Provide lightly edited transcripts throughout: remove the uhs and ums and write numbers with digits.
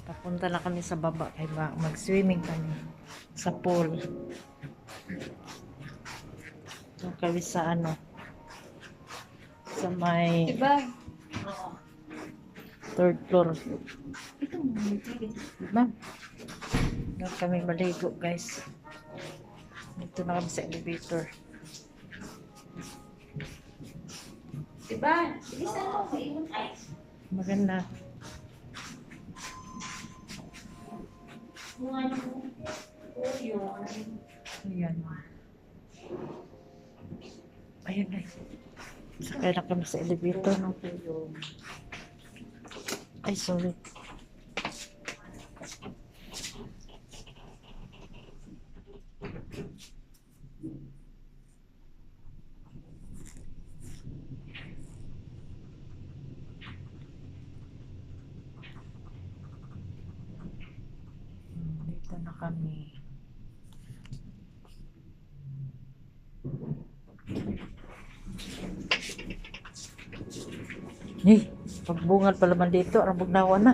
Papunta na kami sa baba kay mag-swimming kami sa pool. Doon kami sa ano, sa may Diba? third floor. Ito mo. Diba? Doon kami maligo, guys. Dito na kami sa elevator. Diba? Bilisan mo. Iwan ay. Maganda. Kung ano mo. Oh, yun. Ayan. Ayan, guys. Sakay na kami sa elevator. No? Ay, sorry. Dito na kami. Eh, pagbungal pa naman dito, arang bugnawa na.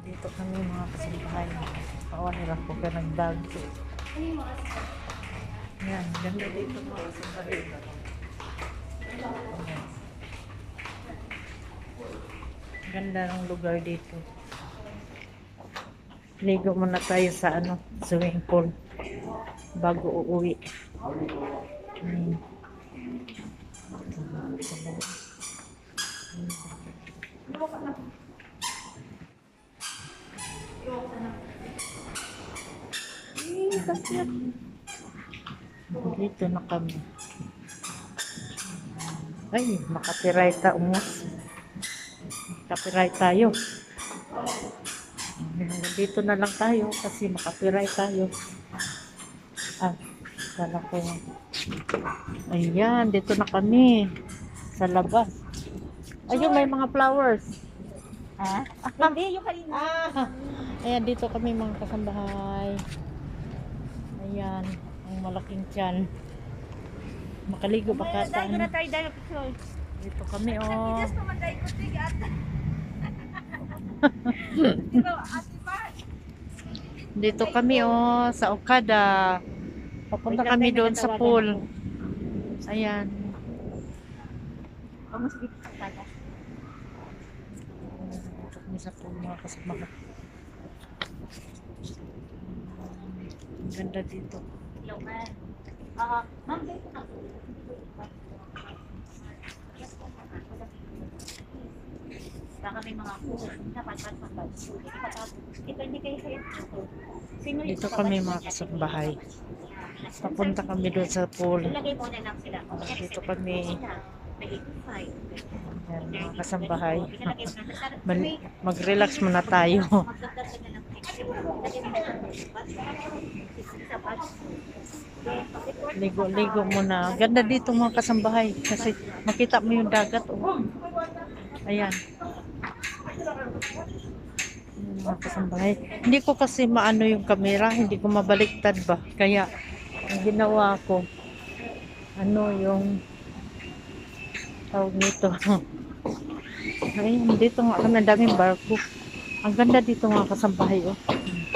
Dito kami mga kasambahay. Pawan nila po ka ng bag. Yan, ganda dito mga kasambahay. Ayan. Ganda ng lugar dito. Ligo muna tayo sa ano, swimming pool bago uuwi. Dito na kami. Ay, makapiright ta umus. Makapiright tayo. Dito na lang tayo kasi makapiright tayo. Ah, kala ko. Ayan, dito na kami. Sa labas. Ayun, may mga flowers. Ha? Hindi, yung kanina. Ah, ayan, dito kami mga kasambahay. Ayan, ang malaking tiyan. Makaligo ba ka Dahil ko na saan? tayo dahil picture. Dito kami, oh. Just naman dahil ko tigat. Diba, ate pa? Dito kami, oh, sa Okada. Papunta kami doon sa pool. Ayan. Vamos dito sa taga. Dito kami sa pool, mga kasambahay. Ang ganda dito. Hello, man. Ma'am, dito na. Baka may mga puso. Dapat. Ito hindi kayo sa'yo. Sino yung Dito kami mga kasambahay. Papunta kami doon sa pool. Ilagay mo na lang sila. Dito kami. May 85. Ayan, mga kasambahay. Pinalagay mo na. Mag-relax muna tayo. Magdagdag na lang. Lagay mo na. Sa bag. Ligo-ligo muna. Ganda dito mga kasambahay. Kasi makita mo yung dagat. Oh. Ayan. Ayan, mga kasambahay. Hindi ko kasi maano yung camera. Hindi ko mabaliktad ba. Kaya ang ginawa ko, ano yung tawag nito. Ayan, dito nga kami. Ang daming barko. Ang ganda dito mga kasambahay. Oh.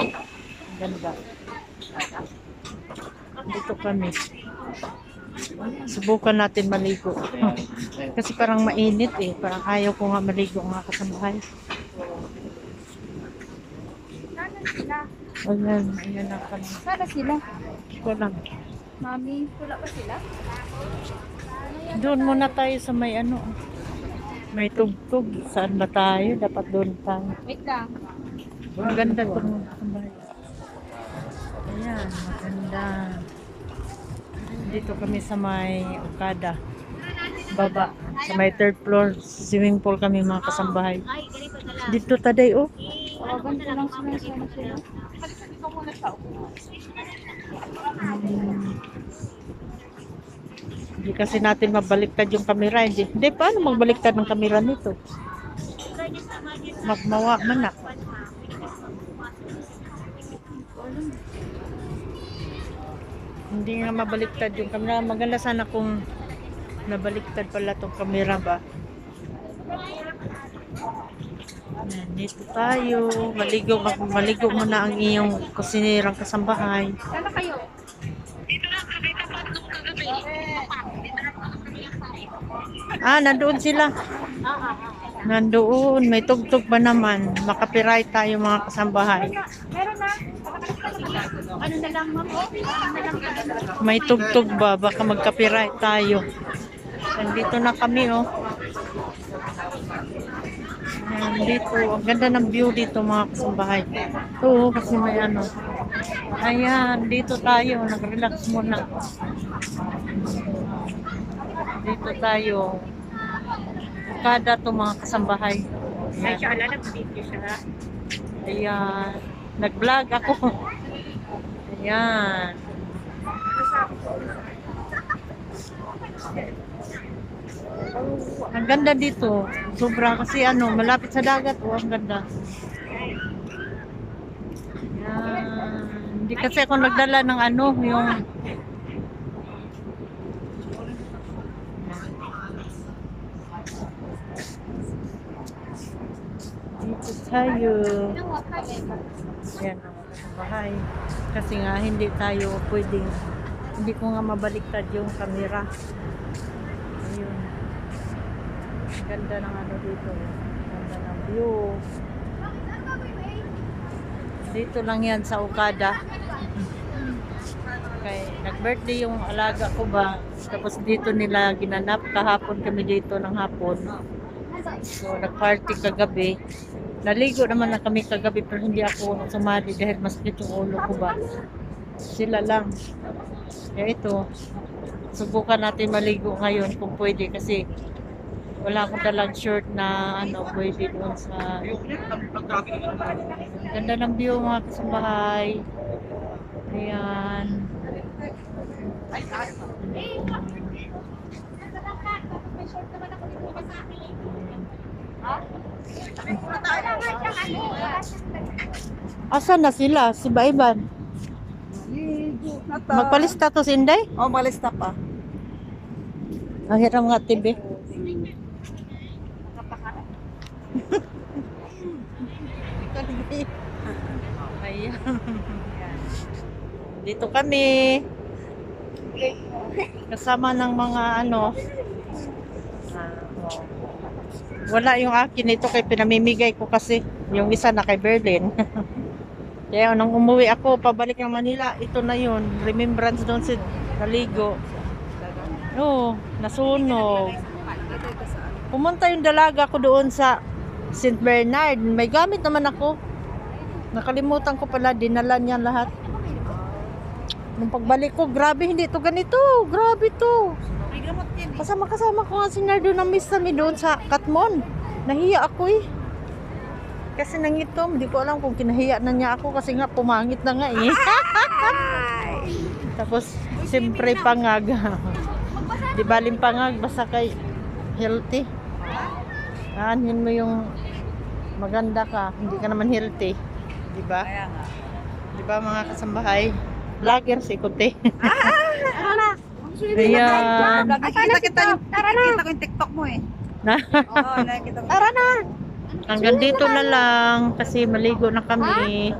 Ang ganda. Dito kami. Subukan natin maligo. Kasi parang mainit eh. Parang ayaw ko nga maligo mga kasambahay. Sana sila. Ayan, ayan na kami. Sana sila. Ko lang. Mami, wala pa sila? Doon muna tayo sa may ano. May tugtog. Saan ba tayo? Dapat doon tayo. Wait lang. Ang ganda ito mga kasambahay. Ayan, maganda. Dito kami sa may Okada. Baba. Sa may third floor. Swimming pool kami mga kasambahay. Ay, ganito na lang. Dito taday oh. Tawagan ko lang sila. Sana sila. Palitan ko muna siya. Hindi kasi natin mabaliktad yung camera. Hindi, paano magbaliktad ng camera nito? Magmawa man na. Hindi nga mabaliktad yung camera. Maganda sana kung nabaliktad pala tong camera ba. Yan, dito tayo. Maligo muna ang iyong kusinirang kasambahay. Sana kayo? Ah, nandoon sila. Nandoon. May tugtog ba naman? Makapiray tayo mga kasambahay. Meron na. Ano na lang, ma'am? Ano na lang? May tugtog ba? Baka magkapiray tayo. Nandito na kami, oh. Ayan, dito. Ang ganda ng view dito, mga kasambahay. Ito, oh, kasi may ano. Ayan, dito tayo. Nag-relax muna. Dito tayo. Kada to mga kasambahay. Ay, siya ala, nag-video siya. Ayan. Nag-vlog ako. Ayan. Ang ganda dito. Sobra kasi ano, malapit sa dagat. Oh, ang ganda. Ayan. Hindi kasi ako nagdala ng ano, yung dito tayo. Yan ang bahay. Kasi nga hindi tayo pwedeng, hindi ko nga mabaliktad yung camera. Ayun. Ang ganda ng ano dito. Ang ganda ng view. Dito lang yan sa Okada. Okay, nag-birthday yung alaga ko ba. Tapos dito nila ginanap. Kahapon kami dito ng hapon. So, nag-party kagabi. Naligo naman na kami kagabi pero hindi ako sumali dahil masakit yung ulo ko ba. Sila lang. Kaya ito, subukan natin maligo ngayon kung pwede kasi wala akong dalang shirt na ano pwede doon sa ganda ng view mga kasambahay. Ayan. Asan na sila? Si Baiban? Magpalista to si Inday? Oh, malista pa. Ang hiram nga TV. Ayan. Dito kami. Kasama ng mga ano. Wala yung akin ito kay pinamimigay ko kasi yung isa na kay Berlin. Kaya nung umuwi ako pabalik ng Manila, ito na yun. Remembrance doon si Naligo. Oo, nasunog. Pumunta yung dalaga ko doon sa St. Bernard. May gamit naman ako. Nakalimutan ko pala, dinala niya lahat. Nung pagbalik ko, grabe hindi to ganito. Grabe to. Kasama ko nga si Nardo ng Miss Sami doon sa Katmon. Nahiya ako eh. Kasi nangitom, hindi ko alam kung kinahiya na niya ako kasi nga pumangit na nga eh. Tapos, siyempre pangag. Di baling pangag, basta kay healthy. Aanhin mo yung maganda ka, hindi ka naman healthy. Di ba? Di ba mga kasambahay? Vlogger si Kuti. Ayan. Nakita ko yung TikTok mo eh. Na? Oo, nakita ko. Tara na! Hanggang dito na lang kasi maligo na kami.